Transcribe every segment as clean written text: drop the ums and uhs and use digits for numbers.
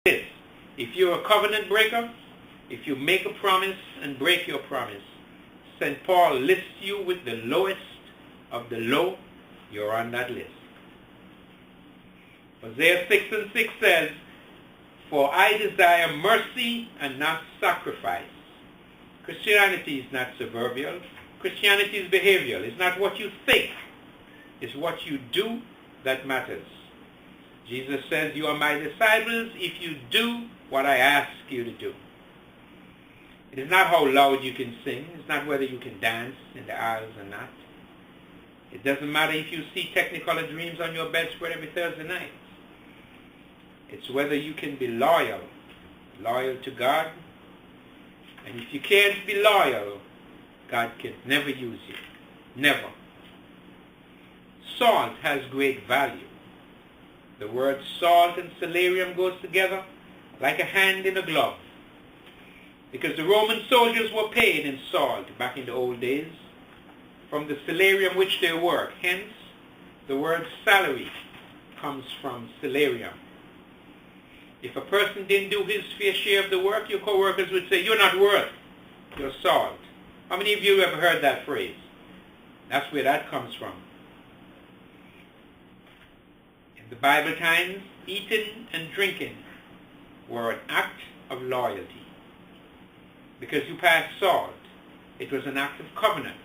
this. If you're a covenant breaker, if you make a promise and break your promise, St. Paul lists you with the lowest of the low, you're on that list. Hosea 6:6 says, "For I desire mercy and not sacrifice." Christianity is not proverbial. Christianity is behavioral. It's not what you think. It's what you do that matters. Jesus says, "You are my disciples if you do what I ask you to do." It is not how loud you can sing. It's not whether you can dance in the aisles or not. It doesn't matter if you see Technicolor dreams on your bedspread every Thursday night. It's whether you can be loyal to God. And if you can't be loyal, God can never use you. Never. Salt has great value. The word salt and salarium goes together like a hand in a glove. Because the Roman soldiers were paid in salt back in the old days from the salarium which they work. Hence, the word salary comes from salarium. If a person didn't do his fair share of the work, your co-workers would say, "You're not worth your salt." How many of you ever heard that phrase? That's where that comes from. In the Bible times, eating and drinking were an act of loyalty. Because you passed salt, it was an act of covenant.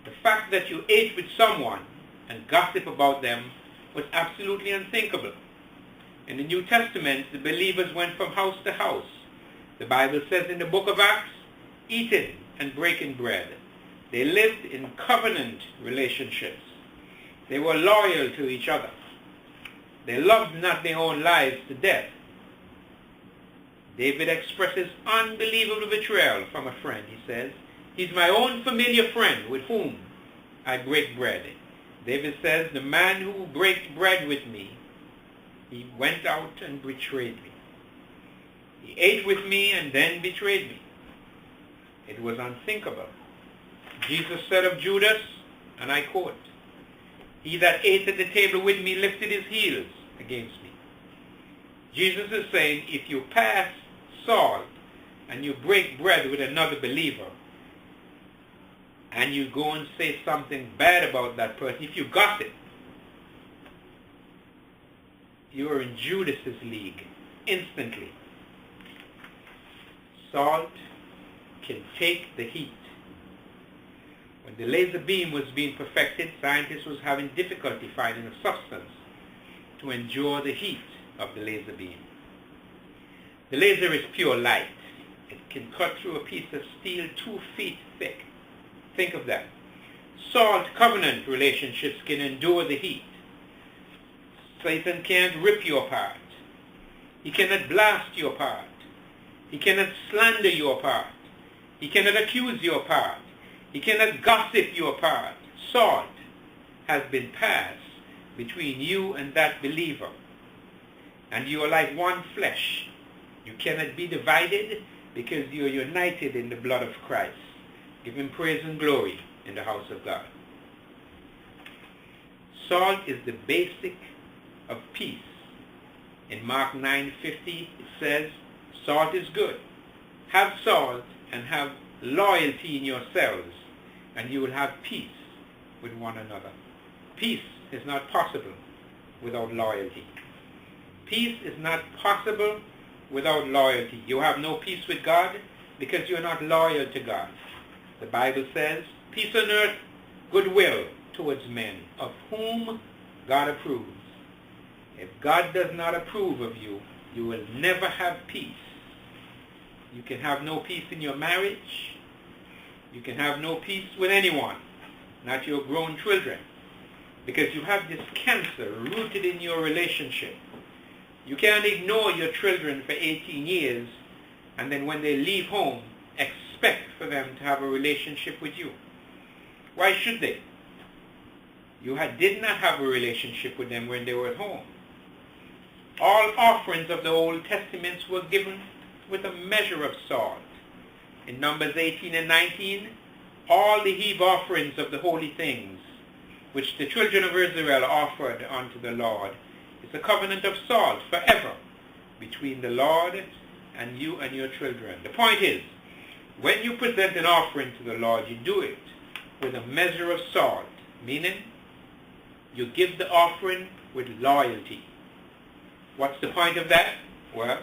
The fact that you ate with someone and gossip about them was absolutely unthinkable. In the New Testament, the believers went from house to house. The Bible says in the book of Acts, eating and breaking bread. They lived in covenant relationships. They were loyal to each other. They loved not their own lives to death. David expresses unbelievable betrayal from a friend. He says, "He's my own familiar friend with whom I break bread." David says, "The man who breaks bread with me, he went out and betrayed me. He ate with me and then betrayed me." It was unthinkable. Jesus said of Judas, and I quote, "He that ate at the table with me lifted his heels against me." Jesus is saying, if you pass salt and you break bread with another believer and you go and say something bad about that person, if you gossip, you are in Judas's league instantly. Salt can take the heat. When the laser beam was being perfected, scientists was having difficulty finding a substance to endure the heat of the laser beam. The laser is pure light. It can cut through a piece of steel 2 feet thick. Think of that. Salt covenant relationships can endure the heat. Satan can't rip you apart. He cannot blast you apart. He cannot slander you apart. He cannot accuse you apart. He cannot gossip you apart. Salt has been passed between you and that believer. And you are like one flesh. You cannot be divided because you are united in the blood of Christ. Give him praise and glory in the house of God. Salt is the basic of peace. In Mark 9:50 it says, "Salt is good. Have salt and have loyalty in yourselves, and you will have peace with one another." Peace is not possible without loyalty. Peace is not possible without loyalty. You have no peace with God because you're not loyal to God. The Bible says, "Peace on earth, goodwill towards men, of whom God approves." If God does not approve of you, you will never have peace. You can have no peace in your marriage. You can have no peace with anyone, not your grown children, because you have this cancer rooted in your relationship. You can't ignore your children for 18 years and then when they leave home, expect for them to have a relationship with you. Why should they? You did not have a relationship with them when they were at home. All offerings of the Old Testament were given with a measure of salt. In Numbers 18 and 19, all the heave offerings of the holy things which the children of Israel offered unto the Lord, it's a covenant of salt forever between the Lord and you and your children. The point is, when you present an offering to the Lord, you do it with a measure of salt, meaning you give the offering with loyalty. What's the point of that? Well,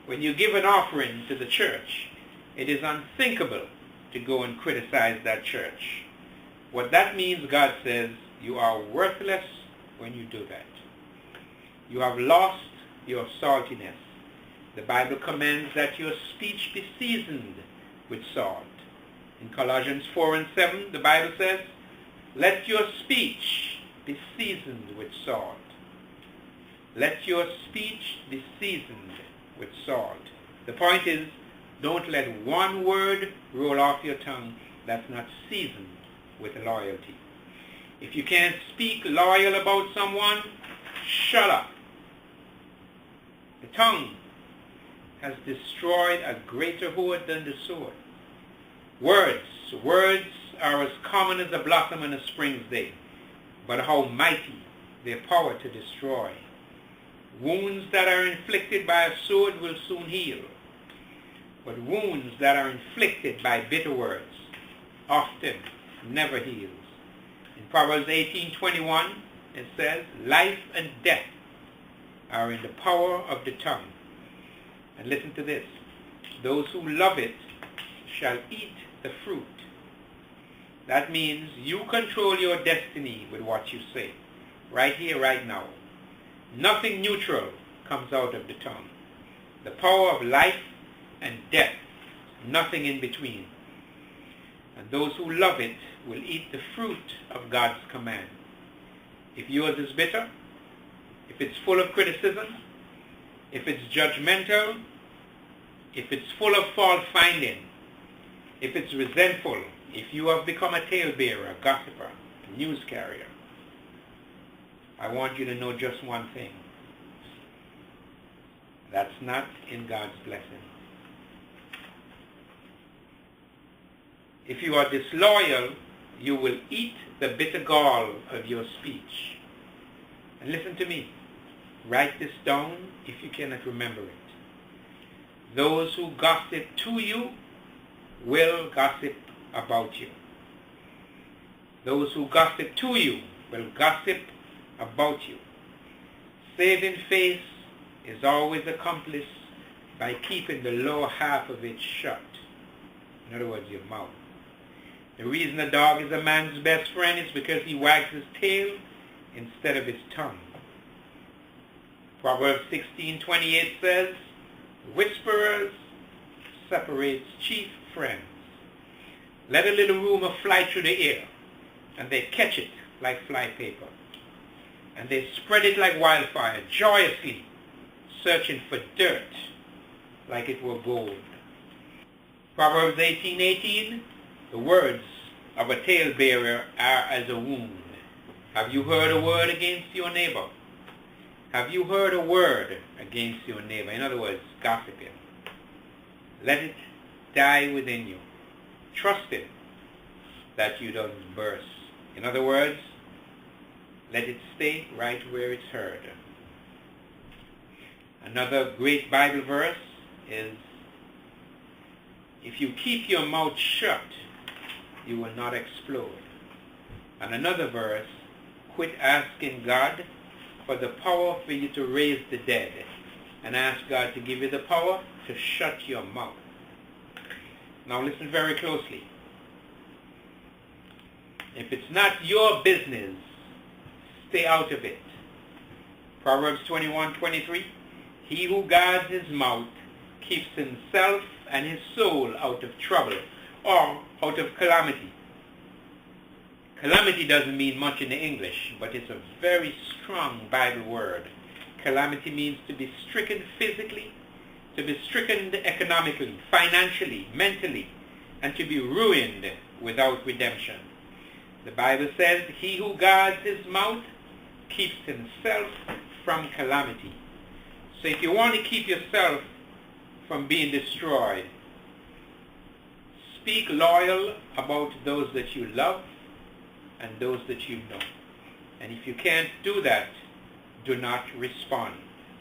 when you give an offering to the church, it is unthinkable to go and criticize that church. What that means, God says, you are worthless when you do that. You have lost your saltiness. The Bible commands that your speech be seasoned with salt. In Colossians 4 and 7, the Bible says, let your speech be seasoned with salt. Let your speech be seasoned with salt. The point is, don't let one word roll off your tongue that's not seasoned with loyalty. If you can't speak loyal about someone, shut up. The tongue has destroyed a greater horde than the sword. Words are as common as a blossom on a spring's day, but how mighty their power to destroy. Wounds that are inflicted by a sword will soon heal, but wounds that are inflicted by bitter words often never heals. In Proverbs 18:21, it says, life and death are in the power of the tongue. And listen to this, those who love it shall eat the fruit. That means you control your destiny with what you say, right here, right now. Nothing neutral comes out of the tongue. The power of life and death, nothing in between. And those who love it will eat the fruit of God's command. If yours is bitter, if it's full of criticism, if it's judgmental, if it's full of fault finding, if it's resentful, if you have become a talebearer, a gossiper, a news carrier, I want you to know just one thing. That's not in God's blessing. If you are disloyal, you will eat the bitter gall of your speech. And listen to me. Write this down if you cannot remember it. Those who gossip to you will gossip about you. Those who gossip to you will gossip about you. Saving face is always accomplished by keeping the lower half of it shut. In other words, your mouth. The reason a dog is a man's best friend is because he wags his tail instead of his tongue. Proverbs 16:28 says, whisperers separates chief friends. Let a little rumor fly through the air, and they catch it like fly paper. And they spread it like wildfire, joyously, searching for dirt like it were gold. Proverbs 18:18, the words of a talebearer are as a wound. Have you heard a word against your neighbor? Have you heard a word against your neighbor? In other words, gossiping. Let it die within you. Trust it that you don't burst. In other words, let it stay right where it's heard. Another great Bible verse is, if you keep your mouth shut, you will not explode. And another verse, quit asking God for the power for you to raise the dead, and ask God to give you the power to shut your mouth. Now listen very closely. If it's not your business, stay out of it. Proverbs 21:23, he who guards his mouth keeps himself and his soul out of trouble or out of calamity. Calamity doesn't mean much in the English, but it's a very strong Bible word. Calamity means to be stricken physically, to be stricken economically, financially, mentally, and to be ruined without redemption. The Bible says, he who guards his mouth keeps himself from calamity. So if you want to keep yourself from being destroyed, speak loyal about those that you love and those that you know. And if you can't do that, do not respond.